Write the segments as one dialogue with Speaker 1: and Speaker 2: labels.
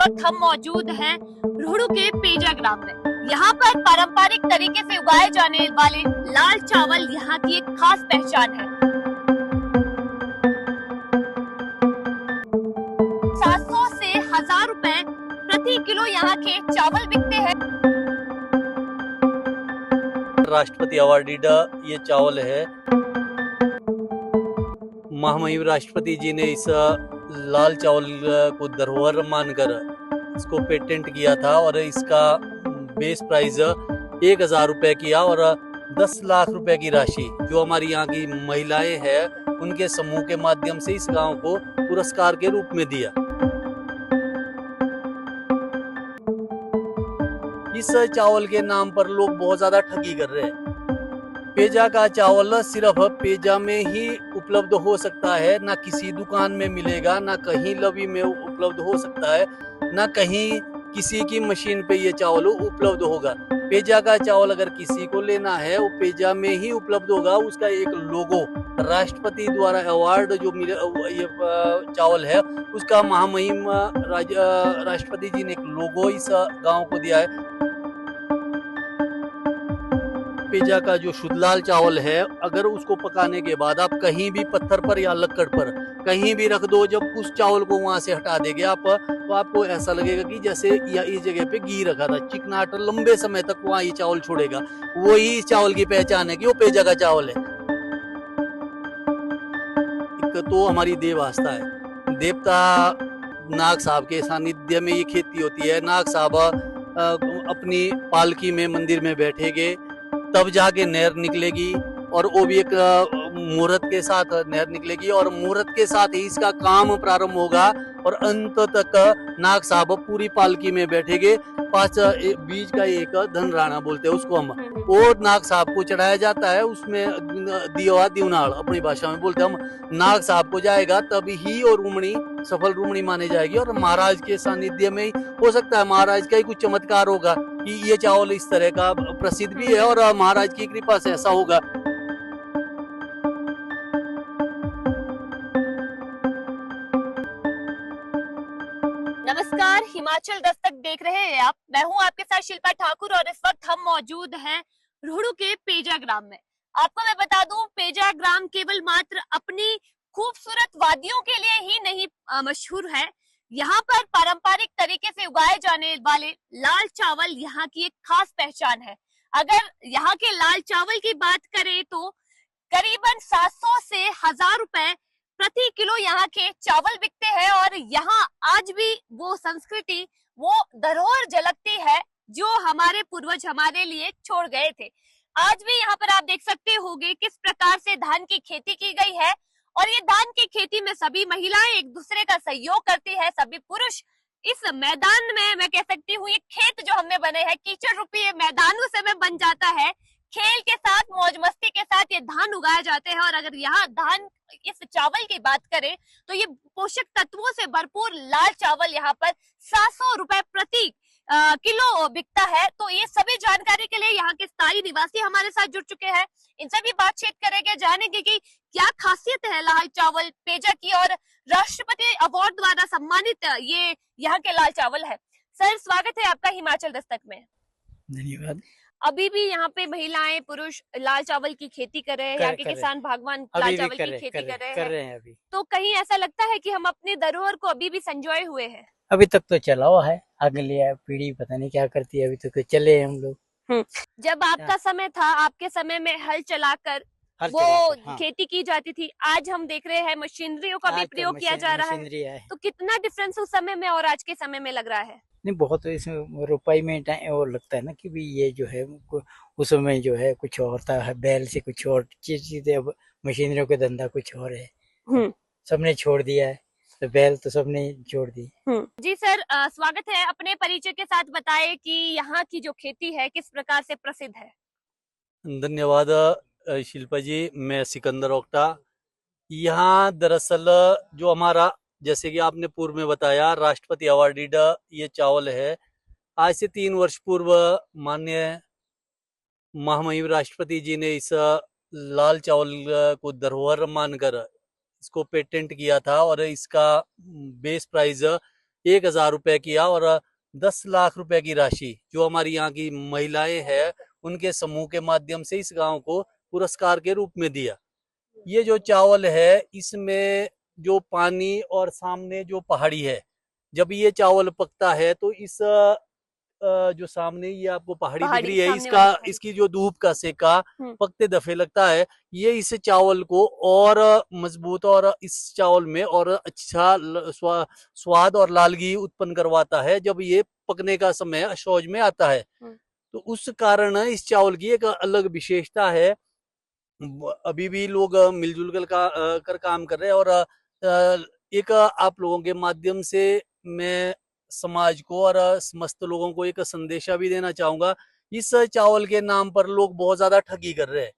Speaker 1: वक्त हम मौजूद हैं रोहड़ू के पेजा ग्राम में। यहाँ पर पारंपरिक तरीके से उगाए जाने वाले लाल चावल यहाँ की एक खास पहचान है। 700 से 1000 रुपए प्रति किलो यहाँ के चावल बिकते हैं।
Speaker 2: राष्ट्रपति अवार्डेड ये चावल है। महामहिम राष्ट्रपति जी ने इस लाल चावल को धरोहर मानकर इसको पेटेंट किया था और इसका बेस प्राइस 1000 रुपए किया और 10 लाख रुपए की राशि जो हमारी यहाँ की महिलाएं हैं उनके समूह के माध्यम से इस गांव को पुरस्कार के रूप में दिया। इस चावल के नाम पर लोग बहुत ज्यादा ठगी कर रहे हैं। पेजा का चावल सिर्फ पेजा में ही उपलब्ध हो सकता है, ना किसी दुकान में मिलेगा, ना कहीं लवी में उपलब्ध हो सकता है, ना कहीं किसी की मशीन पे ये चावल उपलब्ध होगा। पेजा का चावल अगर किसी को लेना है वो पेजा में ही उपलब्ध होगा। उसका एक लोगो राष्ट्रपति द्वारा अवार्ड जो मिले ये चावल है उसका महामहिम राष्ट्रपति जी ने एक लोगो इस गांव को दिया है। पेजा का जो शुद्ध लाल चावल है अगर उसको पकाने के बाद आप कहीं भी पत्थर पर या लकड़ पर कहीं भी रख दो, जब उस चावल को वहां से हटा देंगे आप तो आपको ऐसा लगेगा कि जैसे या इस जगह पे घी रखा था। चिकनाहट लंबे समय तक वहां ये चावल छोड़ेगा। वही इस चावल की पहचान है कि वो पेजा का चावल है। एक तो हमारी देव आस्था है। देवता नाग साहब के सानिध्य में ये खेती होती है। नाग साहब अपनी पालकी में मंदिर में बैठेंगे तब जाके नहर निकलेगी और वो भी एक मुहूर्त के साथ नहर निकलेगी और मुहूर्त के साथ ही इसका काम प्रारंभ होगा और अंत तक नाग साहब पूरी पालकी में बैठेंगे। पास बीज का एक धन राणा बोलते हैं उसको हम, वो नाग साहब को चढ़ाया जाता है। उसमें दिया दिवनाल अपनी भाषा में बोलते हैं हम, नाग साहब को जाएगा तब ही और रुमणी सफल रुमणी माने जाएगी और महाराज के सानिध्य में हो सकता है महाराज का ही कुछ चमत्कार होगा कि ये चावल इस तरह का प्रसिद्ध भी है और महाराज की कृपा से ऐसा होगा।
Speaker 1: नमस्कार, हिमाचल दस्तक देख रहे हैं आप। मैं हूं आपके साथ शिल्पा ठाकुर और इस वक्त हम मौजूद हैं रोहड़ू के पेजा ग्राम में। आपको मैं बता दूं, पेजा ग्राम केवल मात्र अपनी खूबसूरत वादियों के लिए ही नहीं मशहूर है। यहाँ पर पारंपरिक तरीके से उगाए जाने वाले लाल चावल यहाँ की एक खास पहचान है। अगर यहाँ के लाल चावल की बात करें तो करीबन 700 से 1000 रुपए प्रति किलो यहाँ के चावल बिकते हैं और यहाँ आज भी वो संस्कृति, वो धरोहर झलकती है जो हमारे पूर्वज हमारे लिए छोड़ गए थे। आज भी यहाँ पर आप देख सकते होंगे किस प्रकार से धान की खेती की गई है और ये धान की खेती में सभी महिलाएं एक दूसरे का सहयोग करती है। सभी पुरुष इस मैदान में, मैं कह सकती हूँ ये खेत जो हमने बने हैं कीचड़ रूपी मैदानों से में बन जाता है। खेल के साथ मौज मस्ती के साथ ये धान उगाए जाते हैं और अगर यहाँ धान इस चावल की बात करें तो ये पोषक तत्वों से भरपूर लाल चावल यहाँ पर 700 रुपए प्रति किलो बिकता है। तो ये सभी जानकारी के लिए यहाँ के स्थायी निवासी हमारे साथ जुड़ चुके हैं। इनसे भी बातचीत करेंगे, जानेंगे कि क्या खासियत है लाल चावल पेजा की और राष्ट्रपति अवार्ड द्वारा सम्मानित ये यहाँ के लाल चावल है। सर, स्वागत है आपका हिमाचल दस्तक में।
Speaker 3: धन्यवाद।
Speaker 1: अभी भी यहाँ पे महिलाएं पुरुष लाल चावल की खेती कर रहे हैं, यहाँ के किसान भागवान लाल चावल की खेती कर रहे हैं अभी। तो कहीं ऐसा लगता है कि हम अपने धरोहर को अभी भी संजोए हुए हैं?
Speaker 3: अभी तक तो चला हुआ है, अगली पीढ़ी पता नहीं क्या करती है, अभी तक तो चले हम लोग।
Speaker 1: जब आपका समय था, आपके समय में हल चलाकर वो खेती की जाती थी। आज हम देख रहे हैं मशीनरियों का भी प्रयोग किया जा रहा है। तो कितना डिफरेंस उस समय में और आज के समय में लग रहा है?
Speaker 3: नहीं, बहुत इसमें रुपये में और लगता है ना कि भी ये जो है उस समय जो है कुछ और था, बैल से कुछ और चीजें, अब मशीनरियों का धंधा कुछ और है। सबने छोड़ दिया है, तो बैल तो सबने छोड़ दी।
Speaker 1: जी सर, स्वागत है। अपने परिचय के साथ बताएं कि यहाँ की जो खेती है किस प्रकार से प्रसिद्ध है।
Speaker 2: धन्यवाद शिल्पा जी। मैं सिकंदर ओक्टा। यहाँ दरअसल जो हमारा, जैसे कि आपने पूर्व में बताया, राष्ट्रपति अवार्डेड ये चावल है। आज से 3 वर्ष पूर्व माननीय महामहिम राष्ट्रपति जी ने इस लाल चावल को धरोहर मानकर इसको पेटेंट किया था और इसका बेस प्राइस 1,000 रुपए किया और 10 लाख रुपए की राशि जो हमारी यहाँ की महिलाएं हैं उनके समूह के माध्यम से इस गांव को पुरस्कार के रूप में दिया। ये जो चावल है इसमें जो पानी और सामने जो पहाड़ी है, जब ये चावल पकता है तो इस जो सामने ये आपको पहाड़ी दिख रही है इसका इसकी जो धूप का सेका पकते दफे लगता है, ये इस चावल को और मजबूत और इस चावल में और अच्छा स्वाद और लालगी उत्पन्न करवाता है जब ये पकने का समय शौच में आता है। तो उस कारण इस चावल की एक अलग विशेषता है। अभी भी लोग मिलजुल कर काम कर रहे हैं और एक आप लोगों के माध्यम से मैं समाज को और समस्त लोगों को एक संदेशा भी देना चाहूंगा। इस चावल के नाम पर लोग बहुत ज्यादा ठगी कर रहे हैं।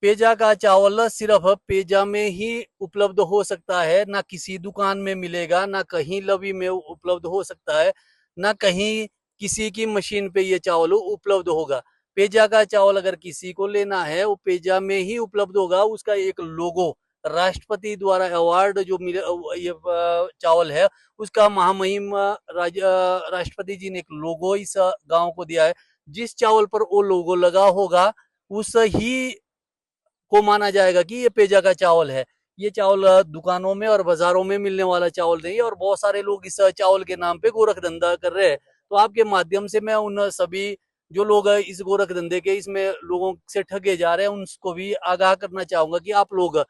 Speaker 2: पेजा का चावल सिर्फ पेजा में ही उपलब्ध हो सकता है, ना किसी दुकान में मिलेगा, ना कहीं लवी में उपलब्ध हो सकता है, ना कहीं किसी की मशीन पे ये चावल उपलब्ध होगा। पेजा का चावल अगर किसी को लेना है वो पेजा में ही उपलब्ध होगा। उसका एक लोगो राष्ट्रपति द्वारा अवार्ड जो मिले ये चावल है उसका महामहिम राष्ट्रपति जी ने एक लोगो इस गांव को दिया है। जिस चावल पर वो लोगो लगा होगा उस ही को माना जाएगा कि ये पेजा का चावल है। ये चावल दुकानों में और बाजारों में मिलने वाला चावल नहीं है और बहुत सारे लोग इस चावल के नाम पे गोरख धंधा कर रहे हैं। तो आपके माध्यम से मैं उन सभी जो लोग इस गोरख धंधे के इसमें लोगों से ठगे जा रहे हैं उनको भी आगाह करना चाहूंगा कि आप लोग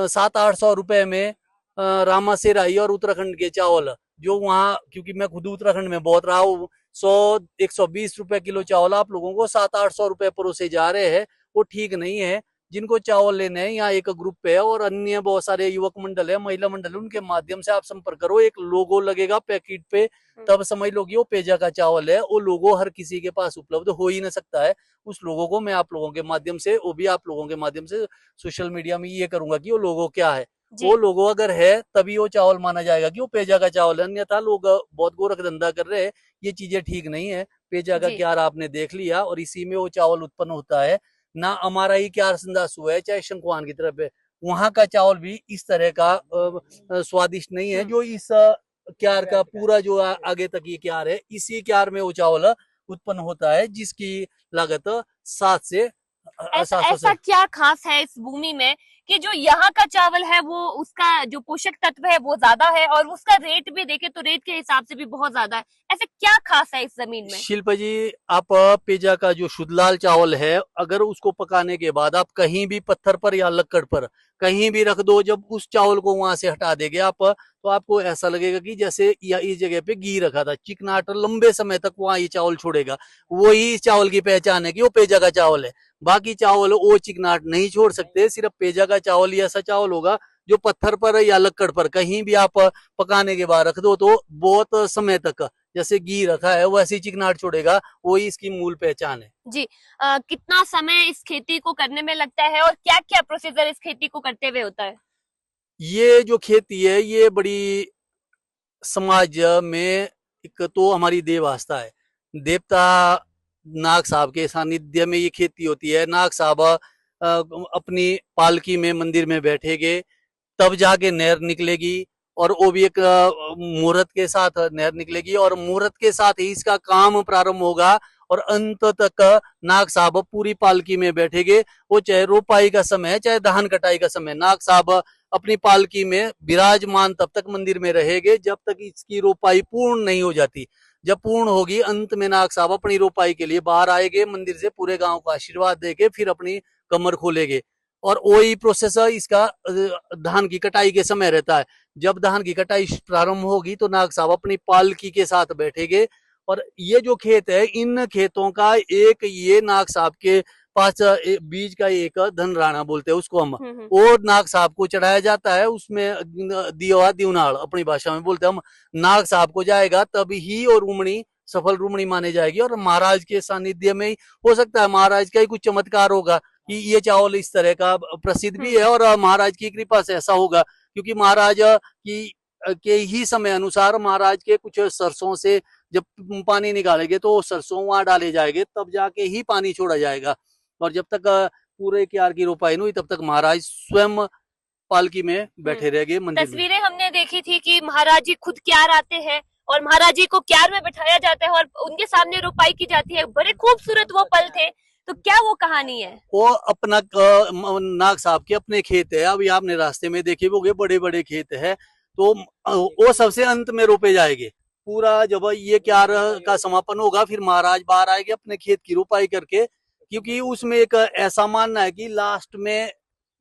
Speaker 2: 700-800 रुपए में रामा सेराई और उत्तराखंड के चावल जो वहाँ, क्योंकि मैं खुद उत्तराखंड में बहुत रहा हूँ, 100-120 रुपए किलो चावल आप लोगों को 700-800 रुपए परोसे जा रहे हैं, वो ठीक नहीं है। जिनको चावल लेने हैं यहाँ एक ग्रुप है और अन्य बहुत सारे युवक मंडल है, महिला मंडल है, उनके माध्यम से आप संपर्क करो। एक लोगो लगेगा पैकेट पे, तब समझ लो कि वो पेजा का चावल है। वो लोगो हर किसी के पास उपलब्ध हो ही ना सकता है। उस लोगों को मैं आप लोगों के माध्यम से, वो भी आप लोगों के माध्यम से सोशल मीडिया में ये करूंगा कि वो लोगो क्या है। वो लोगो अगर है तभी वो चावल माना जाएगा कि वो पेजा का चावल है, अन्यथा लोग बहुत गोरख धंधा कर रहे हैं। ये चीजें ठीक नहीं है। पेजा का क्यार आपने देख लिया और इसी में वो चावल उत्पन्न होता है। ना हमारा ही क्यार संदासु है चाहे शंकुआन की तरफ है, वहां का चावल भी इस तरह का स्वादिष्ट नहीं है जो इस क्यार का पूरा जो आगे तक ये क्यार है, इसी क्यार में वो चावल उत्पन्न होता है जिसकी लागत 7 से
Speaker 1: ऐसा क्या खास है इस भूमि में कि जो यहाँ का चावल है वो उसका जो पोषक तत्व है वो ज्यादा है और उसका रेट भी देखे तो रेट के हिसाब से भी बहुत ज्यादा है। ऐसे क्या खास है इस जमीन में?
Speaker 2: शिल्पा जी, आप पेजा का जो शुद्ध लाल चावल है अगर उसको पकाने के बाद आप कहीं भी पत्थर पर या लक्कड़ पर कहीं भी रख दो, जब उस चावल को वहां से हटा देंगे आप तो आपको ऐसा लगेगा कि जैसे या इस जगह पे घी रखा था। चिकनाट लंबे समय तक वहां ये चावल छोड़ेगा। वही इस चावल की पहचान है कि वो पेजा का चावल है। बाकी चावल वो चिकनाट नहीं छोड़ सकते। सिर्फ पेजा का चावल ही ऐसा चावल होगा जो पत्थर पर या लक्कड़ पर कहीं भी आप पकाने के बाद रख दो तो बहुत समय तक जैसे घी रखा है वैसे चिकनाट छोड़ेगा। वही इसकी मूल पहचान है
Speaker 1: जी। कितना समय इस खेती को करने में लगता है और क्या क्या प्रोसीजर इस खेती को करते हुए होता है?
Speaker 2: ये जो खेती है ये बड़ी समाज में एक तो हमारी देव आस्था है। देवता नाग साहब के सानिध्य में ये खेती होती है। नाग साहब अपनी पालकी में मंदिर में बैठेंगे तब जाके नहर निकलेगी और वो भी एक मुहूर्त के साथ नहर निकलेगी और मुहूर्त के साथ ही इसका काम प्रारंभ होगा और अंत तक नाग साहब पूरी पालकी में बैठेंगे। वो चाहे रोपाई का समय है चाहे धान कटाई का समय, नाग साहब अपनी पालकी में विराजमान तब तक मंदिर में रहेंगे जब तक इसकी रोपाई पूर्ण नहीं हो जाती। जब पूर्ण होगी अंत में नाग साहब अपनी रोपाई के लिए बाहर आएंगे, मंदिर से पूरे गांव को आशीर्वाद देके फिर अपनी कमर खोलेंगे। और वही प्रोसेस इसका धान की कटाई के समय रहता है। जब धान की कटाई प्रारंभ होगी तो नाग साहब अपनी पालकी के साथ बैठेंगे और ये जो खेत है इन खेतों का एक ये नाग साहब के पास बीज का एक धनराणा बोलते हैं उसको हम, वो नाग साहब को चढ़ाया जाता है। उसमें दिया दिवनाल अपनी भाषा में बोलते हैं हम, नाग साहब को जाएगा तभी ही और रुमणी सफल रुमणी माने जाएगी। और महाराज के सानिध्य में ही हो सकता है महाराज का ही कुछ चमत्कार होगा कि ये चावल इस तरह का प्रसिद्ध भी है और महाराज की कृपा से ऐसा होगा क्योंकि महाराज की के ही समय अनुसार महाराज के कुछ सरसों से जब पानी निकालेंगे तो सरसों वहां डाले जाएंगे तब जाके ही पानी छोड़ा जाएगा। और जब तक पूरे क्यार की रोपाई नहीं हुई तब तक महाराज स्वयं पालकी में बैठे रह गए मंदिर में।
Speaker 1: तस्वीरें हमने देखी थी कि महाराज जी खुद क्यार आते हैं और महाराज जी को क्यार में बिठाया जाता है और उनके सामने रोपाई की जाती है। बड़े खूबसूरत वो पल थे। तो क्या वो कहानी है?
Speaker 2: वो अपना नाग साहब के अपने खेत है। अभी आपने रास्ते में देखे होंगे बड़े बड़े खेत है, तो वो सबसे अंत में रोपे जाएंगे। पूरा जब ये क्यार का समापन होगा फिर महाराज बाहर आएंगे अपने खेत की रोपाई करके, क्योंकि उसमें एक ऐसा मानना है कि लास्ट में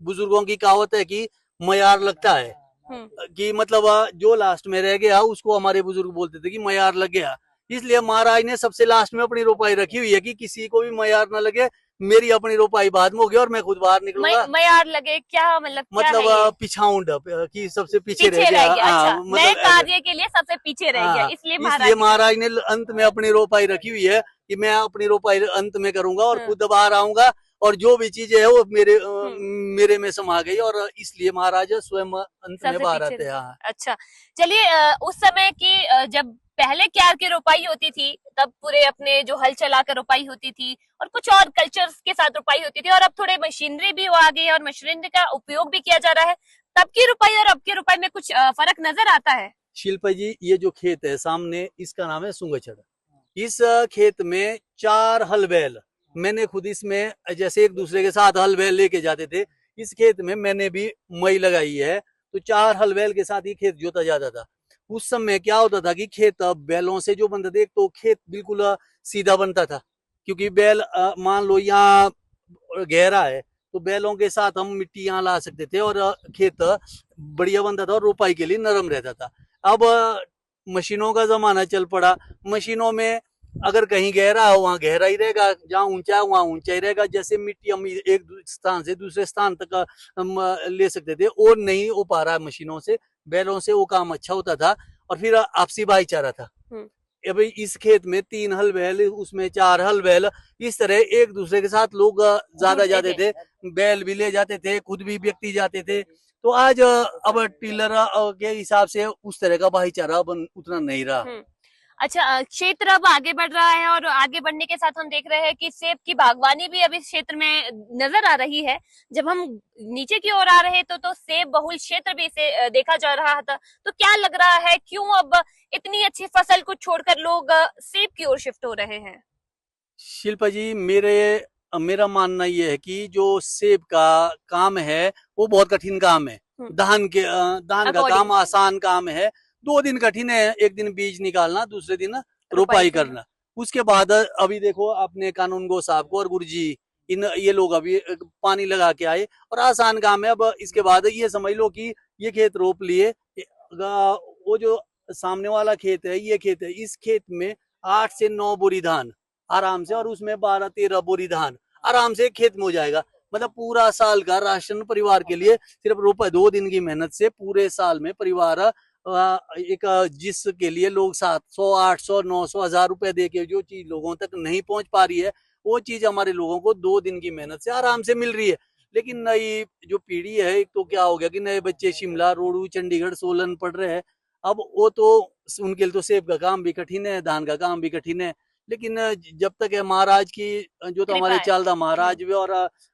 Speaker 2: बुजुर्गों की कहावत है कि मयार लगता है, कि मतलब जो लास्ट में रह गया उसको हमारे बुजुर्ग बोलते थे कि मयार लग गया। इसलिए महाराज ने सबसे लास्ट में अपनी रोपाई रखी हुई है कि किसी को भी मयार न लगे, मेरी अपनी रोपाई बाद में होगी और मैं खुद बाहर निकलूंगा।
Speaker 1: मयार लगे क्या मतलब
Speaker 2: पिछाऊंड की सबसे पीछे
Speaker 1: रह गया। अच्छा,
Speaker 2: मतलब
Speaker 1: नए कार्य के लिए सबसे पीछे रह गया,
Speaker 2: इसलिए महाराज ने अंत में अपनी रोपाई रखी हुई है कि मैं अपनी रोपाई अंत में करूंगा और खुद बाहर आऊंगा और जो भी चीजें है वो मेरे में समा गई, और इसलिए महाराज स्वयं अंत में बाहर आते हैं।
Speaker 1: अच्छा, चलिए उस समय की जब पहले क्यार की रोपाई होती थी तब पूरे अपने जो हल चला कर रोपाई होती थी और कुछ और कल्चर्स के साथ रोपाई होती थी, और अब थोड़े मशीनरी भी आ गई है और मशीनरी का उपयोग भी किया जा रहा है। तब की रोपाई और अब की रोपाई में कुछ फर्क नजर आता है?
Speaker 2: शिल्पा जी, ये जो खेत है सामने, इसका नाम है सुंगछड़। इस खेत में 4 हल बैल, मैंने खुद इसमें जैसे एक दूसरे के साथ हल बैल लेके जाते थे, इस खेत में मैंने भी मई लगाई है, तो 4 हल बैल के साथ ही खेत जोता जाता था। उस समय क्या होता था कि खेत बैलों से जो बनता था, एक तो खेत बिल्कुल सीधा बनता था, क्योंकि बैल मान लो यहाँ गहरा है तो बैलों के साथ हम मिट्टी यहाँ ला सकते थे और खेत बढ़िया बनता था और रोपाई के लिए नरम रहता था। अब मशीनों का जमाना चल पड़ा, मशीनों में अगर कहीं गहरा हो वहां गहरा ही रहेगा, जहाँ ऊंचा है वहां ऊंचा ही रहेगा। जैसे मिट्टी हम एक स्थान से दूसरे स्थान तक हम ले सकते थे, और नहीं हो पा रहा है मशीनों से। बैलों से वो काम अच्छा होता था और फिर आपसी भाईचारा था। अभी इस खेत में 3 हल बैल, उसमें 4 हल बैल, इस तरह एक दूसरे के साथ लोग ज्यादा जाते थे, बैल भी ले जाते थे, खुद भी व्यक्ति जाते थे। तो आज अब टिलर के हिसाब से उस तरह का भाईचारा उतना नहीं रहा।
Speaker 1: अच्छा, क्षेत्र अब आगे बढ़ रहा है और आगे बढ़ने के साथ हम देख रहे हैं कि सेब की बागवानी भी अभी क्षेत्र में नजर आ रही है। जब हम नीचे की ओर आ रहे तो सेब बहुल क्षेत्र भी इसे देखा जा रहा था। तो क्या लग रहा है, क्यों अब इतनी अच्छी फसल को छोड़कर लोग सेब की ओर शिफ्ट हो रहे हैं?
Speaker 2: शिल्पा जी, मेरा मानना यह है कि जो सेब का काम है वो बहुत कठिन काम है। धान का काम आसान काम है, 2 दिन कठिन है, एक दिन बीज निकालना, दूसरे दिन रोपाई करना। उसके बाद अभी देखो आपने कानून गो साहब को और गुरुजी ये लोग अभी पानी लगा के आए और आसान काम है। अब इसके बाद ये समझ लो कि ये खेत रोप लिए, वो जो सामने वाला खेत है ये खेत है, इस खेत में 8 से 9 बोरी धान आराम से, और उसमें 12-13 बोरी धान आराम से खेत में हो जाएगा। मतलब पूरा साल का राशन परिवार के लिए सिर्फ रोपा 2 दिन की मेहनत से पूरे साल में परिवार एक जिसके लिए लोग 700, 800, 900, 1000 रुपए दे के जो चीज लोगों तक नहीं पहुंच पा रही है, वो चीज हमारे लोगों को 2 दिन की मेहनत से आराम से मिल रही है। लेकिन नई जो पीढ़ी है, एक तो क्या हो गया कि नए बच्चे शिमला, रोडू, चंडीगढ़, सोलन पढ़ रहे हैं। अब वो तो उनके लिए तो सेब का काम भी कठिन है, धान का काम भी कठिन है। लेकिन जब तक है महाराज की जो तो हमारे चालदा महाराज भी और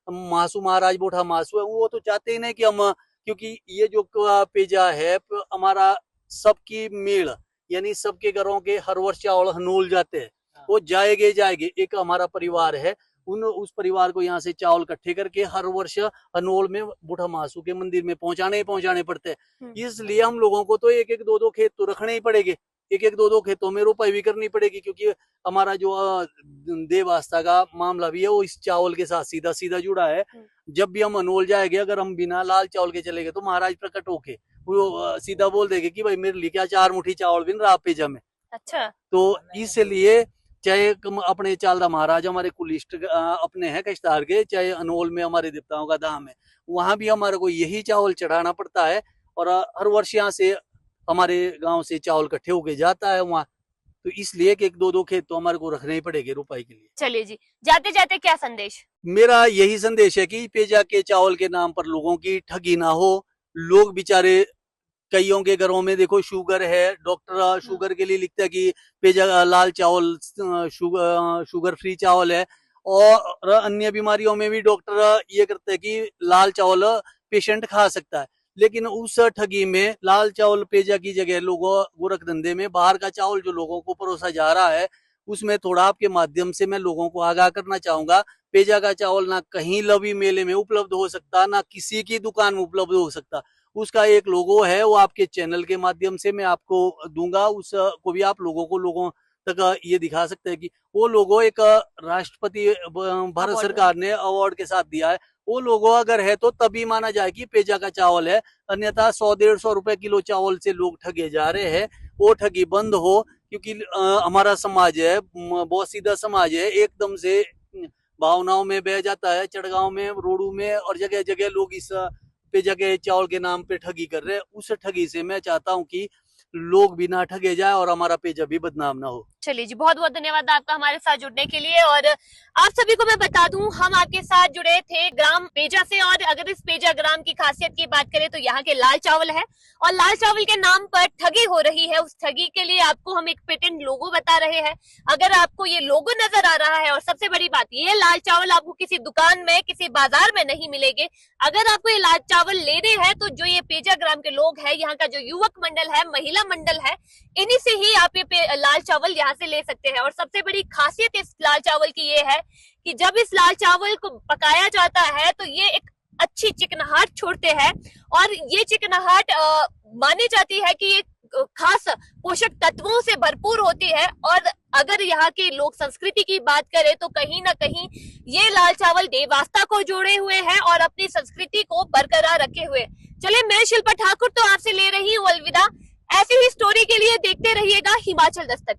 Speaker 2: मासू महाराज बोठा मासू है, वो तो चाहते ही नहीं कि हम, क्योंकि ये जो पेजा है हमारा सबकी मेल, यानी सबके घरों के हर वर्ष चावल हनोल जाते हैं, वो जाएंगे। एक हमारा परिवार है, उस परिवार को यहाँ से चावल इकट्ठे करके हर वर्ष हनोल में बूढ़ा मासू के मंदिर में पहुंचाने पड़ते हैं। इसलिए हम लोगों को तो 1-1, 2-2 खेत तो रखने ही पड़ेंगे, 1-1, 2-2 खेतों में रोपाई भी करनी पड़ेगी, क्योंकि हमारा जो देव आस्था का मामला भी है वो इस चावल के साथ सीधा सीधा जुड़ा है। जब भी हम अनोल जाएंगे, अगर हम बिना लाल चावल के चले गए तो महाराज प्रकट होके वो सीधा बोल देंगे कि भाई मेरे लिए क्या 4 मुट्ठी चावल बिन रहा पेजा में।
Speaker 1: अच्छा,
Speaker 2: तो इसलिए चाहे अपने चालदा महाराज हमारे कुलिष्ट अपने हैं कश्तार के, चाहे अनोल में हमारे देवताओं का धाम है, वहां भी हमारे को यही चावल चढ़ाना पड़ता है। और हर वर्ष यहाँ से हमारे गांव से चावल इकट्ठे होके जाता है वहाँ, तो इसलिए कि 1-2 खेत तो हमारे को रखने ही पड़ेंगे रुपाई के लिए।
Speaker 1: चलिए जी, जाते जाते क्या संदेश?
Speaker 2: मेरा यही संदेश है कि पेजा के चावल के नाम पर लोगों की ठगी ना हो। लोग बेचारे, कईयों के घरों में देखो शुगर है, डॉक्टर शुगर के लिए लिखता है कि पेजा लाल चावल शुगर फ्री चावल है, और अन्य बीमारियों में भी डॉक्टर ये करते हैं कि लाल चावल पेशेंट खा सकता है। लेकिन उस ठगी में लाल चावल पेजा की जगह लोगों गोरख धंधे में बाहर का चावल जो लोगों को परोसा जा रहा है, उसमें थोड़ा आपके माध्यम से मैं लोगों को आगाह करना चाहूंगा। पेजा का चावल ना कहीं लवी मेले में उपलब्ध हो सकता, ना किसी की दुकान में उपलब्ध हो सकता। उसका एक लोगो है, वो आपके चैनल के माध्यम से मैं आपको दूंगा, उसको भी आप लोगों तक ये दिखा सकते हैं कि वो लोगो एक राष्ट्रपति भारत सरकार ने अवार्ड के साथ दिया है। वो लोगो अगर है तो तभी माना जाए कि पेजा का चावल है, अन्यथा 100-150 रुपए किलो चावल से लोग ठगे जा रहे हैं। वो ठगी बंद हो, क्योंकि हमारा समाज है बहुत सीधा समाज है, एकदम से भावनाओं में बह जाता है। चढ़गांव में, रोडू में और जगह जगह लोग इस पेजा के चावल के नाम पे ठगी कर रहे हैं। उस ठगी से मैं चाहता हूँ कि लोग भी ना ठगे जाए और हमारा पेजा भी बदनाम ना हो।
Speaker 1: चलिए जी, बहुत बहुत धन्यवाद आपका हमारे साथ जुड़ने के लिए। और आप सभी को मैं बता दूं, हम आपके साथ जुड़े थे ग्राम पेजा से। और अगर इस पेजा ग्राम की खासियत की बात करें तो यहाँ के लाल चावल है, और लाल चावल के नाम पर ठगी हो रही है। उस ठगी के लिए आपको हम एक पेटेंट लोगो बता रहे हैं। अगर आपको ये लोगो नजर आ रहा है, और सबसे बड़ी बात, ये लाल चावल आपको किसी दुकान में, किसी बाजार में नहीं मिलेंगे। अगर आपको ये लाल चावल लेने हैं तो जो ये पेजा ग्राम के लोग हैं, यहाँ का जो युवक मंडल है, महिला मंडल है, इन्हीं से ही आप ये लाल चावल यहाँ से ले सकते हैं। और सबसे बड़ी खासियत इस लाल चावल की ये है कि जब इस लाल चावल को पकाया जाता है तो ये एक अच्छी चिकनाहट छोड़ते हैं, और ये चिकनाहट मानी जाती है कि ये खास पोषक तत्वों से भरपूर होती है। और अगर यहाँ की लोक संस्कृति की बात करें तो कहीं ना कहीं ये लाल चावल देवास्था को जोड़े हुए हैं और अपनी संस्कृति को बरकरार रखे हुए। चले, मैं शिल्पा ठाकुर तो आपसे ले रही हूँ अलविदा। ऐसी ही स्टोरी के लिए देखते रहिएगा हिमाचल दस्तक।